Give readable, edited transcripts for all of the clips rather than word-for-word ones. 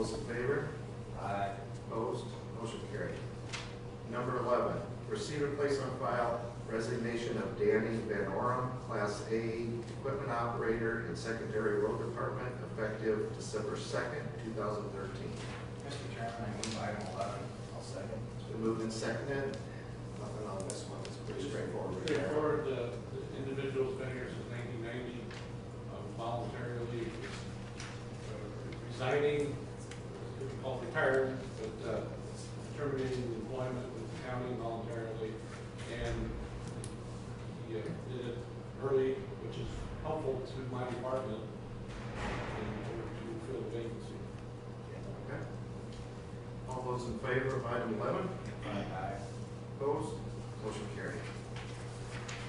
those in favor? Aye. Opposed? Motion carried. Number 11, receive and place on file resignation of Danny Van Oram, Class A Equipment Operator in Secondary Road Department, effective December 2nd, 2013. Mr. Chairman, I move item 11. I'll second. It's been moved and seconded. Nothing on this one. It's pretty straightforward. Straightforward. The individual's been here since 1990, voluntarily resigning, could be called retired, but terminating employment with the county voluntarily, and he did it early, which is helpful to my department in order to fill the vacancy. Okay. All those in favor of item 11? Aye. Opposed? Motion carried.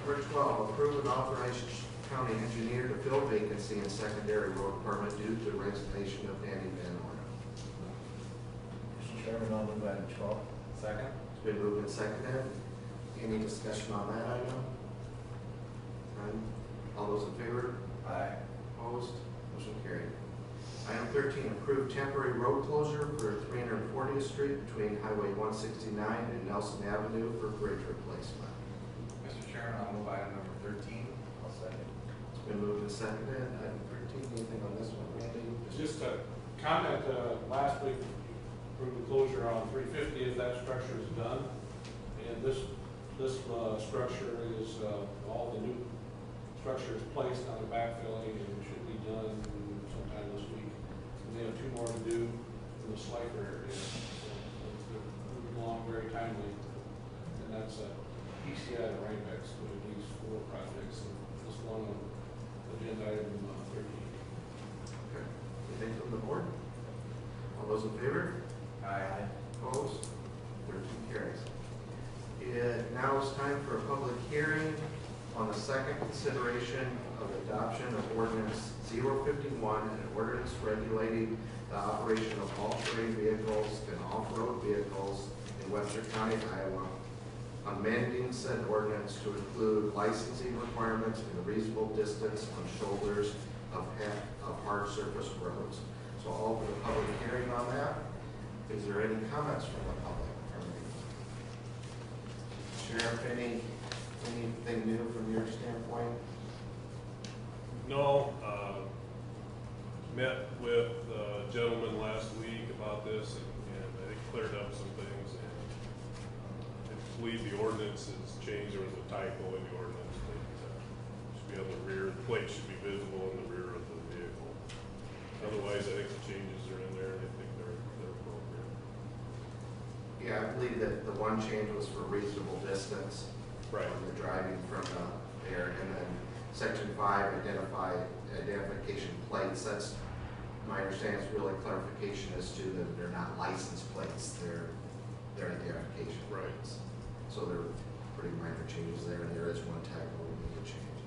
Number 12, approve and authorize county engineer to fill vacancy in Secondary Road Department due to resignation of Danny Van Oram. Mr. Chairman, I'll move item 12. Second. It's been moved and seconded. Any discussion on that item? None. All those in favor? Aye. Opposed? Motion carried. Item 13, approve temporary road closure for 340th Street between Highway 169 and Nelson Avenue for bridge replacement. Mr. Chairman, I'll move item number 13. I'll second. It's been moved and seconded. Item 13, anything on this one, Randy? Just a comment, last week, we approved the closure on 350th, that structure is done. And this structure is, all the new structure is placed on the backfilling and should be done sometime this week. And they have 2 more to do in the Slifer area. So they're moving along very timely. And that's a PCI to Rhinebeck's with at least 4 projects. And this one on agenda item 13. Okay. Anything from the board? All those in favor? Aye. Opposed? 13 carries. It now is time for a public hearing on the second consideration of adoption of ordinance 051, an ordinance regulating the operation of all-terrain vehicles and off-road vehicles in Webster County, Iowa, amending said ordinance to include licensing requirements and a reasonable distance on shoulders of hard surface roads. So I'll open a public hearing on that. Is there any comments from the public? Sheriff, anything new from your standpoint? No, met with a gentleman last week about this, and they cleared up some things, and I believe the ordinance has changed. There was a typo in the ordinance that should be on the rear, the plate should be visible in the rear of the vehicle. Otherwise, I think the changes are in there, and I think they're appropriate. Yeah, I believe that the one change was for reasonable distance. Right. When you're driving from there, and then section 5, identification plates. That's my understanding. Is really clarification as to that they're not license plates; they're identification plates. So there are pretty minor changes there, and there is one typo we need to change.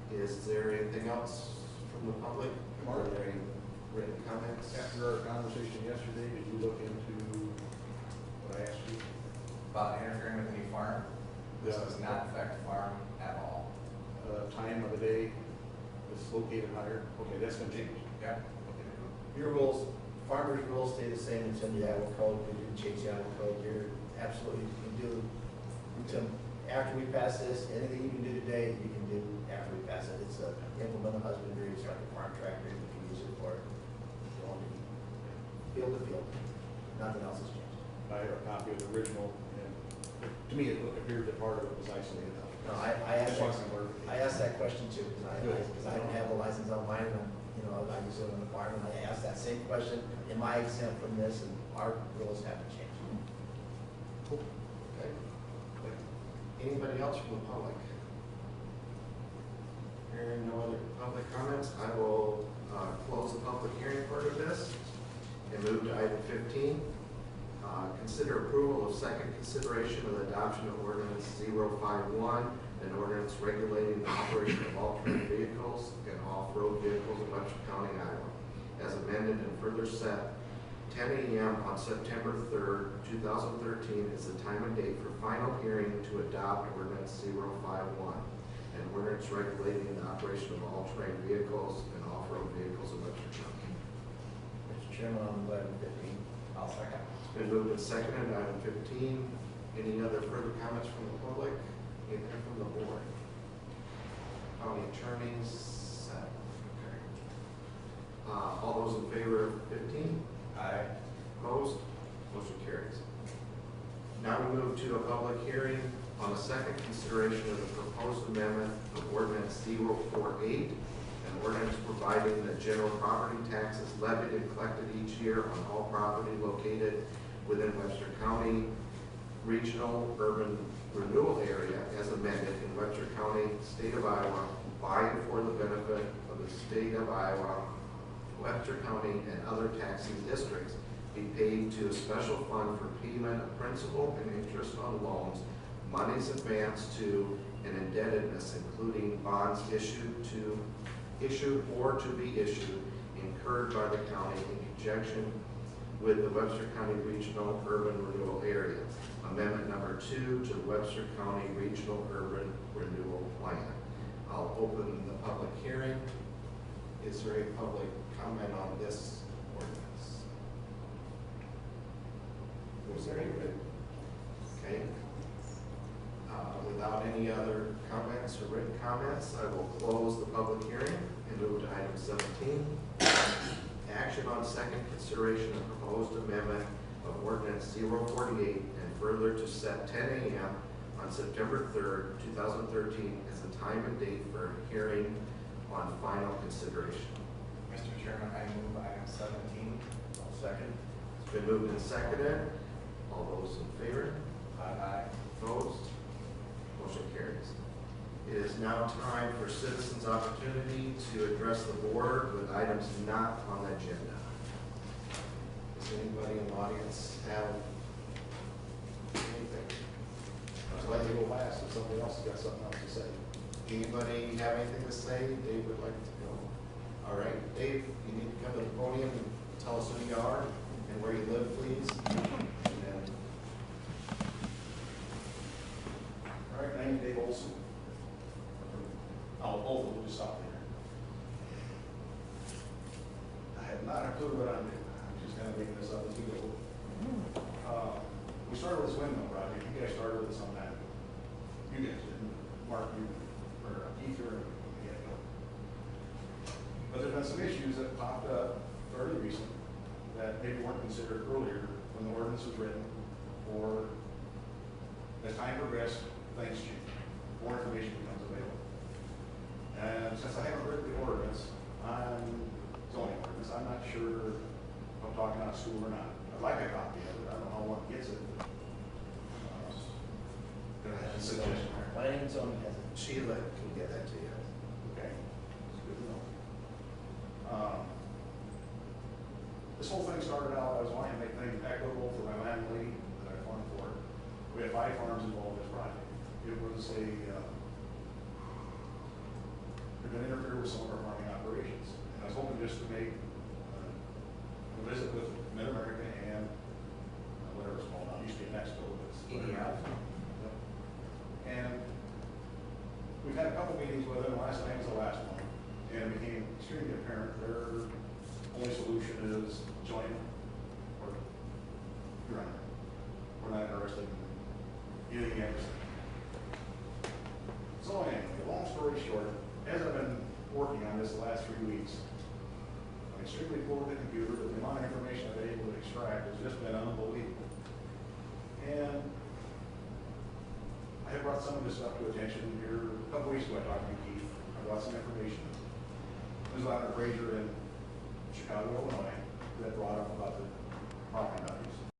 Is there anything else from the public? Are there any written comments? After our conversation yesterday, did you look into what I asked you? About interfering with any farm? This does not affect farm at all. Time of the day, it's located higher. Okay, that's going to change. Yeah. Your rules, farmers' rules stay the same. It's in the Iowa code. We didn't change the Iowa code. You're absolutely, you can do until after we pass this. Anything you can do today, you can do after we pass it. It's a implement of husbandry. It's like a farm tractor. You can use it for field to field. Nothing else has changed. I have a copy of the original, and to me, it appeared that part of it was isolated out. No, I asked that question too, because I don't have a license on mine, and I use it on the farm, and I asked that same question. Am I exempt from this? And our rules haven't changed. Cool. Okay. Anybody else from the public? Hearing no other public comments, I will close the public hearing part of this and move to item 15. Consider approval of second consideration of the adoption of ordinance 051, an ordinance regulating the operation of all-terrain vehicles and off-road vehicles in Webster County, Iowa, as amended and further set 10 a.m. on September 3rd, 2013 is the time and date for final hearing to adopt ordinance 051, an ordinance regulating the operation of all-terrain vehicles and off-road vehicles in Webster County. Mr. Chairman, on item 15. I'll second. It's been moved and seconded, item 15. Any other further comments from the public? Anything from the board? County attorneys? Okay. All those in favor of 15? Aye. Opposed? Motion carries. Now we move to a public hearing on the second consideration of the proposed amendment of ordinance 048, an ordinance providing that general property taxes levied and collected each year on all property located within Webster County Regional Urban Renewal Area as amended in Webster County, State of Iowa, by and for the benefit of the State of Iowa, Webster County, and other taxing districts be paid to a special fund for payment of principal and interest on loans, monies advanced to, and indebtedness, including bonds issued or to be issued, incurred by the county in conjunction with the Webster County Regional Urban Renewal Area. Amendment number 2 to the Webster County Regional Urban Renewal Plan. I'll open the public hearing. Is there a public comment on this ordinance? Was there any? Okay. Without any other comments or written comments, I will close the public hearing and move to item 17. Action on second consideration of proposed amendment of ordinance 048 and further to set 10 a.m. on September 3rd, 2013 as the time and date for hearing on final consideration. Mr. Chairman, I move item 17. I'll second. It's been moved and seconded. All those in favor? Aye. Opposed? Motion carries. It is now time for citizens' opportunity to address the board with items not on the agenda. Does anybody in the audience have anything? I'd like to go last if somebody else has got something else to say. Anybody have anything to say? Dave would like to go. All right, Dave, you need to come to the podium and tell us who you are and where you live, please. And then All right, my name's Dave Olson. Both of them just stop there. I have not a clue what I'm doing. I'm just kind of making this up as we go. We started with this windmill project. You guys started with it sometime. You guys didn't. Mark, you, or Ether, yeah, no. But there's been some issues that popped up fairly recent that maybe weren't considered earlier when the ordinance was written, or as time progressed, things change. More information becomes available. And since I haven't read the ordinance, zoning ordinance, I'm not sure if I'm talking out of school or not. I'd like a copy of it. I don't know how one gets it. Could I have a suggestion? Planning and zoning has it. Sheila can get that to you. Okay, that's good to know. This whole thing started out, I was wanting to make things equitable for my landlady that I farmed for. We had 5 farms involved in this project. It was we're going to interfere with some of our farming operations. And I was hoping just to make a visit with Mid-America and whatever it's called now, it used to be Nextco, but it's EDI. Yep. And we've had a couple meetings with them, last night was the last one, and it became extremely apparent their only solution is join or you're on it. We're not interested in getting anything. So anyway, long story short, as I've been working on this the last 3 weeks, I'm extremely full of the computer, but the amount of information I've been able to extract has just been unbelievable. And I have brought some of this stuff to attention here. A couple weeks ago I talked to Keith. I brought some information. There's a lot of appraiser in Chicago, Illinois, that brought up about the property values.